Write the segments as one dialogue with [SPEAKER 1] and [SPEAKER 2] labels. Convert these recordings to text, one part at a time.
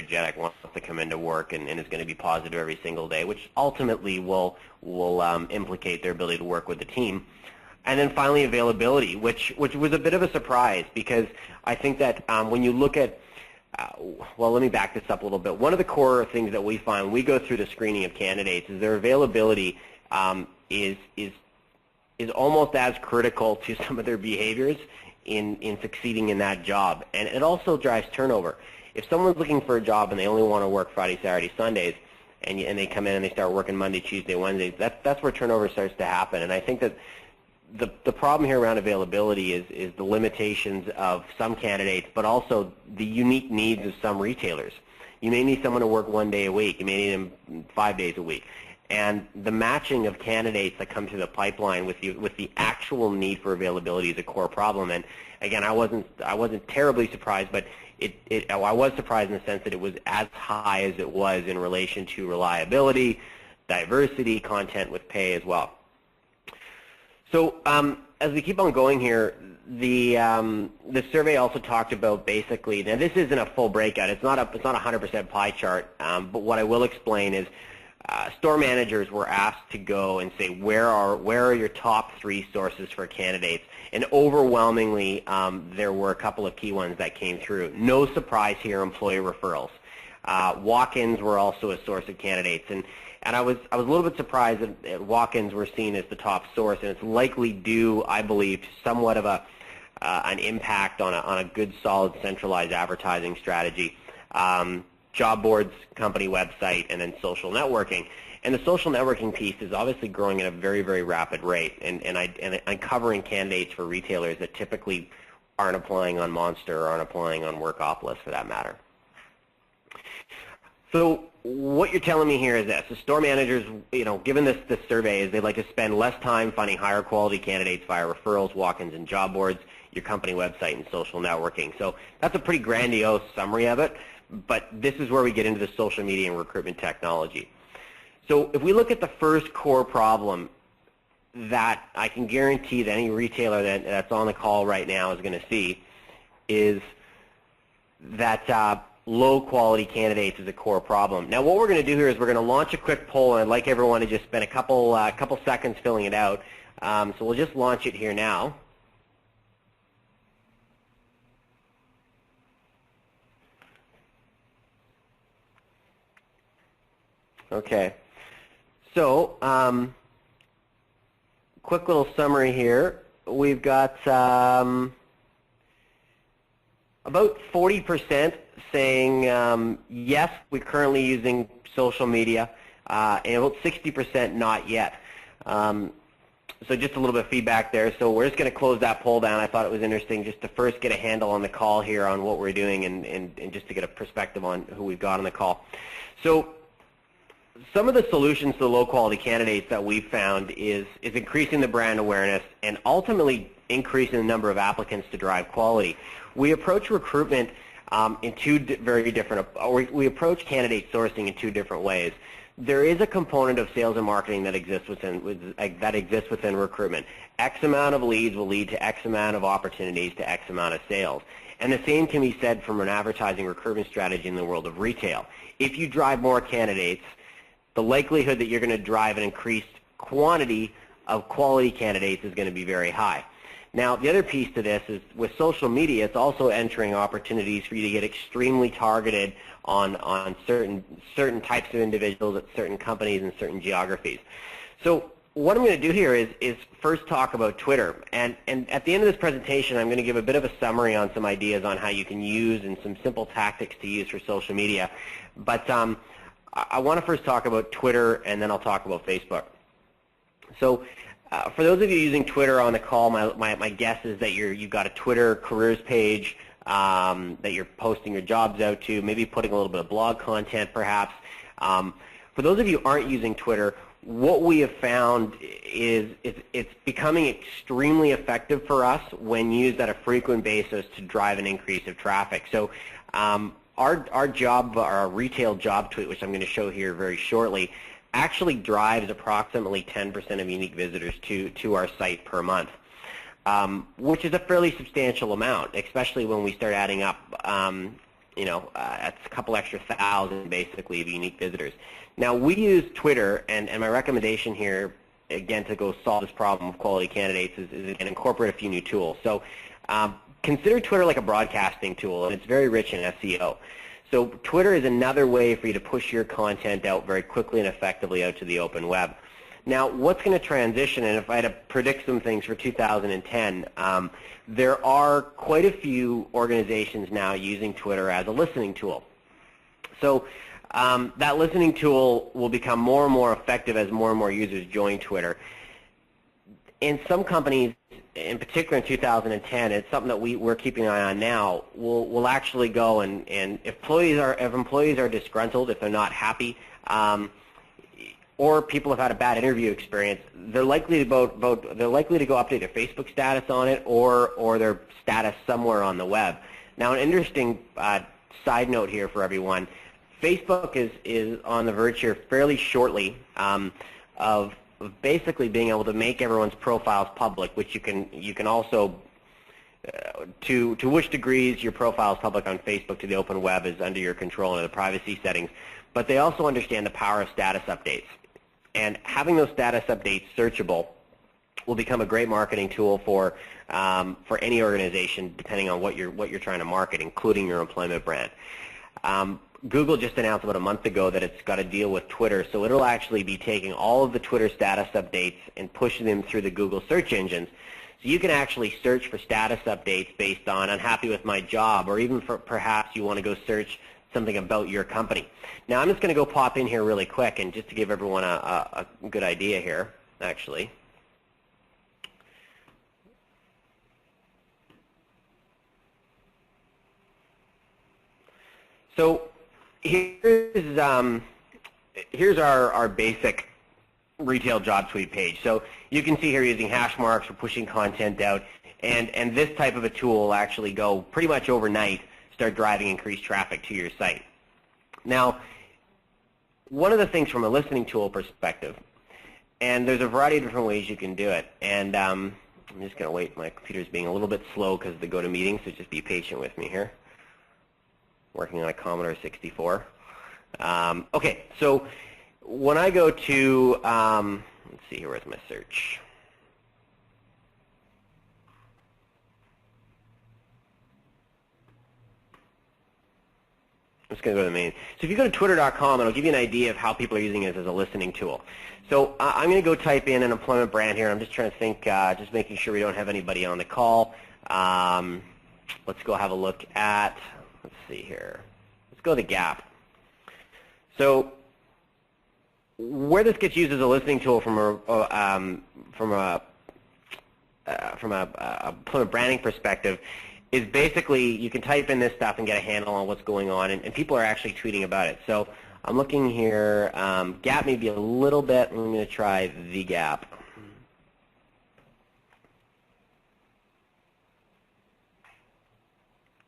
[SPEAKER 1] energetic, wants to come into work, and is going to be positive every single day, which ultimately will implicate their ability to work with the team. And then finally, availability, which was a bit of a surprise, because I think that when you look at well, let me back this up a little bit. One of the core things that we find when we go through the screening of candidates is their availability is almost as critical to some of their behaviors in succeeding in that job. And it also drives turnover. If someone's looking for a job and they only want to work Friday, Saturday, Sundays, and they come in and they start working Monday, Tuesday, Wednesdays, that's where turnover starts to happen. And I think that the problem here around availability is the limitations of some candidates, but also the unique needs of some retailers. You may need someone to work 1 day a week. You may need them 5 days a week. And the matching of candidates that come through the pipeline with the actual need for availability is a core problem. And again, I wasn't terribly surprised, but I was surprised in the sense that it was as high as it was in relation to reliability, diversity, content with pay as well. So as we keep on going here, the survey also talked about basically, now this isn't a full breakout, it's not a 100% pie chart, but what I will explain is store managers were asked to go and say where are your top 3 sources for candidates, and overwhelmingly there were a couple of key ones that came through. No surprise here, employee referrals. Walk-ins were also a source of candidates, and I was a little bit surprised that walk-ins were seen as the top source, and it's likely due, I believe, to somewhat of an impact on a good, solid, centralized advertising strategy. Job boards, company website, and then social networking. And the social networking piece is obviously growing at a very, very rapid rate, and uncovering candidates for retailers that typically aren't applying on Monster or aren't applying on Workopolis for that matter. So what you're telling me here is this: the store managers, given this survey, is they'd like to spend less time finding higher quality candidates via referrals, walk-ins, and job boards, your company website, and social networking. So that's a pretty grandiose summary of it, but this is where we get into the social media and recruitment technology. So if we look at the first core problem that I can guarantee that any retailer that's on the call right now is going to see, is that low-quality candidates is a core problem. Now, what we're going to do here is we're going to launch a quick poll, and I'd like everyone to just spend a couple seconds filling it out. So we'll just launch it here now. Okay. So, quick little summary here. We've got about 40% saying yes, we're currently using social media, and about 60% not yet. So just a little bit of feedback there. So we're just going to close that poll down. I thought it was interesting just to first get a handle on the call here on what we're doing, and just to get a perspective on who we've got on the call. So some of the solutions to the low-quality candidates that we've found is increasing the brand awareness and ultimately increasing the number of applicants to drive quality. We approach recruitment in we approach candidate sourcing in 2 different ways. There is a component of sales and marketing that exists within recruitment. X amount of leads will lead to X amount of opportunities to X amount of sales. And the same can be said from an advertising recruitment strategy in the world of retail. If you drive more candidates, the likelihood that you're going to drive an increased quantity of quality candidates is going to be very high. Now, the other piece to this is with social media, it's also entering opportunities for you to get extremely targeted on certain types of individuals at certain companies and certain geographies. So what I'm going to do here is first talk about Twitter. And at the end of this presentation, I'm going to give a bit of a summary on some ideas on how you can use and some simple tactics to use for social media. But I want to first talk about Twitter, and then I'll talk about Facebook. So for those of you using Twitter on the call, my guess is that you've got a Twitter careers page that you're posting your jobs out to, maybe putting a little bit of blog content perhaps. For those of you who aren't using Twitter, what we have found is it's becoming extremely effective for us when used at a frequent basis to drive an increase of traffic. So our retail job tweet, which I'm going to show here very shortly, actually drives approximately 10% of unique visitors to our site per month, which is a fairly substantial amount, especially when we start adding up that's a couple extra thousand basically of unique visitors. Now we use Twitter, and my recommendation here, again, to go solve this problem of quality candidates is again, incorporate a few new tools. So consider Twitter like a broadcasting tool, and it's very rich in SEO. So Twitter is another way for you to push your content out very quickly and effectively out to the open web. Now, what's going to transition, and if I had to predict some things for 2010, there are quite a few organizations now using Twitter as a listening tool. So that listening tool will become more and more effective as more and more users join Twitter. In some companies, in particular in 2010, it's something that we're keeping an eye on now. We'll actually go and if employees are disgruntled, if they're not happy, or people have had a bad interview experience, they're likely to go update their Facebook status on it or their status somewhere on the web. Now, an interesting side note here for everyone: Facebook is on the verge here fairly shortly of basically being able to make everyone's profiles public, which you can also, to which degrees your profile is public on Facebook to the open web is under your control under the privacy settings. But they also understand the power of status updates. And having those status updates searchable will become a great marketing tool for any organization, depending on what you're trying to market, including your employment brand. Google just announced about a month ago that it's got a deal with Twitter, so it'll actually be taking all of the Twitter status updates and pushing them through the Google search engines. So you can actually search for status updates based on unhappy with my job, or even for perhaps you want to go search something about your company. Now I'm just going to go pop in here really quick, and just to give everyone a good idea here, actually. So here's our basic retail job tweet page. So you can see here using hash marks for pushing content out, and this type of a tool will actually go pretty much overnight, start driving increased traffic to your site. Now, one of the things from a listening tool perspective, and there's a variety of different ways you can do it, and I'm just going to wait. My computer's being a little bit slow because of the GoToMeeting, so just be patient with me here. Working on a Commodore 64. Okay, so when I go to, let's see here, where's my search? I'm just going to go to the main. So if you go to twitter.com, it'll give you an idea of how people are using it as a listening tool. So I'm going to go type in an employment brand here. I'm just trying to think, just making sure we don't have anybody on the call. Let's go have a look at, let's see here. Let's go to Gap. So where this gets used as a listening tool from a employment branding perspective is basically you can type in this stuff and get a handle on what's going on, and people are actually tweeting about it. So I'm looking here. Gap may be a little bit. I'm going to try the Gap.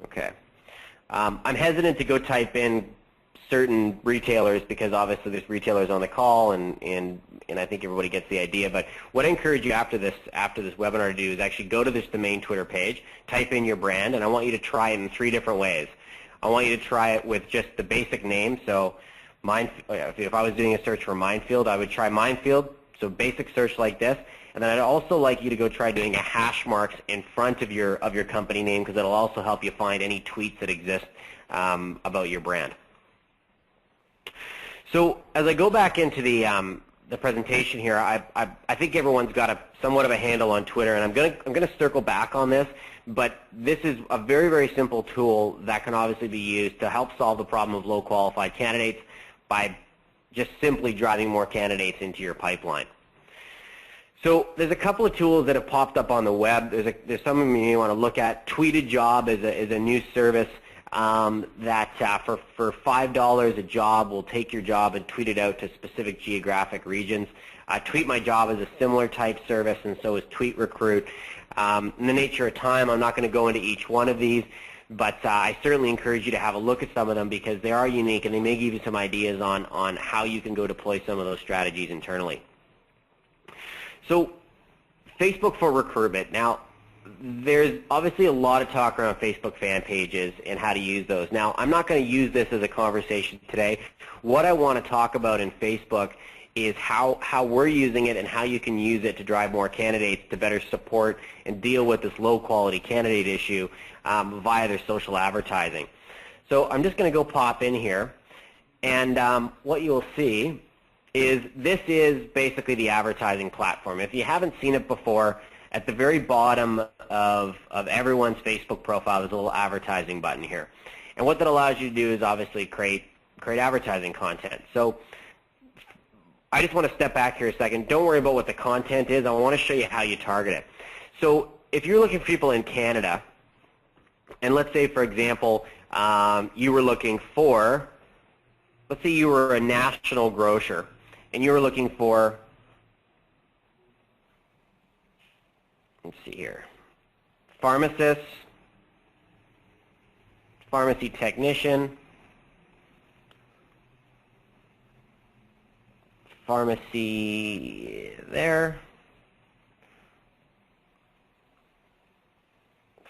[SPEAKER 1] Okay. I'm hesitant to go type in certain retailers because obviously there's retailers on the call, and I think everybody gets the idea. But what I encourage you after this webinar to do is actually go to the main Twitter page, type in your brand, and I want you to try it in 3 different ways. I want you to try it with just the basic name. So if I was doing a search for Minefield, I would try Minefield, so basic search like this. And then I'd also like you to go try doing a hash marks in front of your company name, because it'll also help you find any tweets that exist about your brand. So as I go back into the presentation here, I think everyone's got somewhat of a handle on Twitter, and I'm going to circle back on this. But this is a very, very simple tool that can obviously be used to help solve the problem of low qualified candidates by just simply driving more candidates into your pipeline. So there's a couple of tools that have popped up on the web. There's some of them you want to look at. Tweeted Job is a new service that for $5 a job will take your job and tweet it out to specific geographic regions. Tweet My Job is a similar type service, and so is Tweet Recruit. In the nature of time, I'm not going to go into each one of these, but I certainly encourage you to have a look at some of them because they are unique and they may give you some ideas on how you can go deploy some of those strategies internally. So Facebook for recruitment. Now, there's obviously a lot of talk around Facebook fan pages and how to use those. Now, I'm not going to use this as a conversation today. What I want to talk about in Facebook is how we're using it and how you can use it to drive more candidates to better support and deal with this low-quality candidate issue via their social advertising. So I'm just going to go pop in here, and what you'll see is this is basically the advertising platform. If you haven't seen it before, at the very bottom of everyone's Facebook profile, there's a little advertising button here. And what that allows you to do is obviously create advertising content. So I just want to step back here a second. Don't worry about what the content is. I want to show you how you target it. So if you're looking for people in Canada, and let's say, for example, you were looking for, let's say you were a national grocer, and you were looking for, let's see here, pharmacist, pharmacy technician, pharmacy there,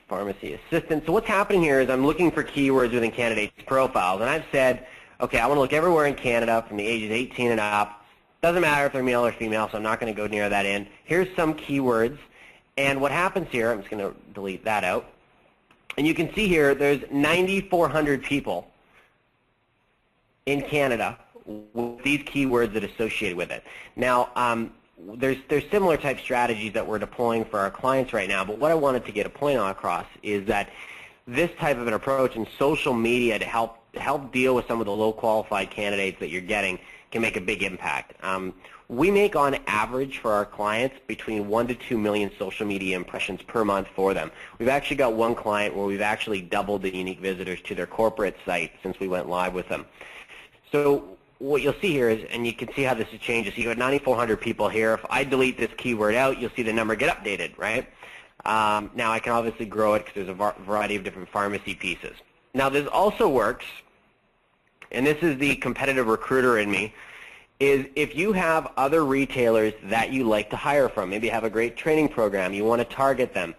[SPEAKER 1] pharmacy assistant. So what's happening here is I'm looking for keywords within candidates' profiles, and I've said, okay, I want to look everywhere in Canada from the ages 18 and up. Doesn't matter if they're male or female, so I'm not going to go near that in. Here's some keywords, and what happens here, I'm just going to delete that out, and you can see here there's 9,400 people in Canada with these keywords that are associated with it. Now, there's similar type strategies that we're deploying for our clients right now, but what I wanted to get a point across is that this type of an approach in social media to help deal with some of the low qualified candidates that you're getting can make a big impact. We make on average for our clients between 1 to 2 million social media impressions per month for them. We've actually got one client where we've actually doubled the unique visitors to their corporate site since we went live with them. So what you'll see here is, and you can see how this has changed, so you got 9,400 people here. If I delete this keyword out, you'll see the number get updated, right? Now I can obviously grow it because there's a variety of different pharmacy pieces. Now this also works, and this is the competitive recruiter in me, is if you have other retailers that you like to hire from, maybe you have a great training program, you want to target them.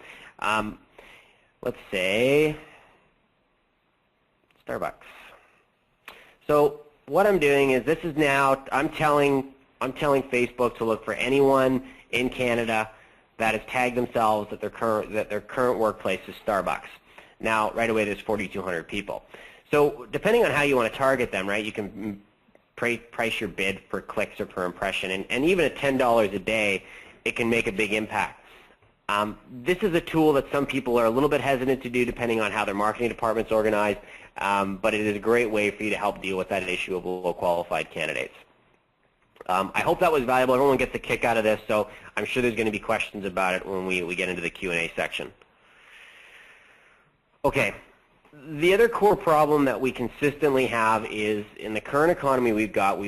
[SPEAKER 1] Let's say Starbucks. So what I'm doing is this is now, I'm telling Facebook to look for anyone in Canada that has tagged themselves that their current workplace is Starbucks. Now, right away, there's 4,200 people. So depending on how you want to target them, right, you can price your bid per clicks or per impression, and even at $10 a day, it can make a big impact. This is a tool that some people are a little bit hesitant to do depending on how their marketing department's organized, but it is a great way for you to help deal with that issue of low qualified candidates. I hope that was valuable. Everyone gets a kick out of this, so I'm sure there's going to be questions about it when we get into the Q&A section. Okay. The other core problem that we consistently have is in the current economy we've got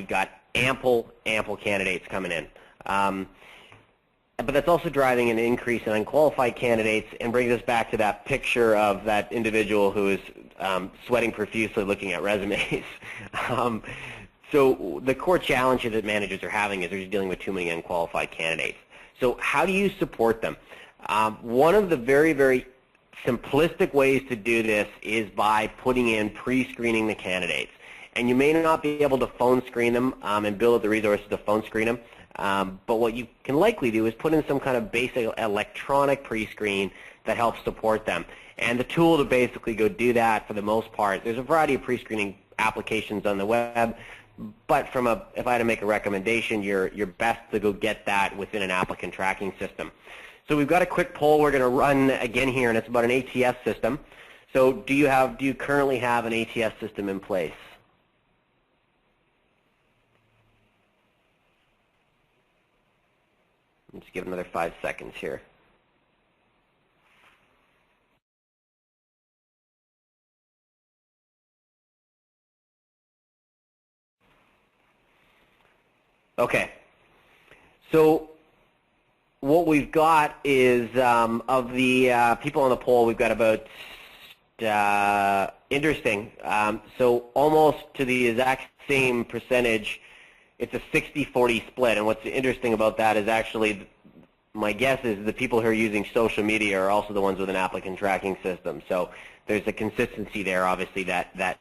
[SPEAKER 1] ample candidates coming in. But that's also driving an increase in unqualified candidates and brings us back to that picture of that individual who is sweating profusely looking at resumes. So the core challenge that managers are having is they're just dealing with too many unqualified candidates. So how do you support them? One of the very, very simplistic ways to do this is by putting in pre-screening the candidates. And you may not be able to phone screen them and build up the resources to phone screen them, but what you can likely do is put in some kind of basic electronic pre-screen that helps support them. And the tool to basically go do that, for the most part, there's a variety of pre-screening applications on the web, but if I had to make a recommendation, you're best to go get that within an applicant tracking system. So we've got a quick poll we're going to run again here, and it's about an ATS system. So do you currently have an ATS system in place? Let's give it another 5 seconds here. Okay. So what we've got is, of the people on the poll, we've got about, interesting, so almost to the exact same percentage, it's a 60-40 split. And what's interesting about that is actually my guess is the people who are using social media are also the ones with an applicant tracking system. So there's a consistency there, obviously, that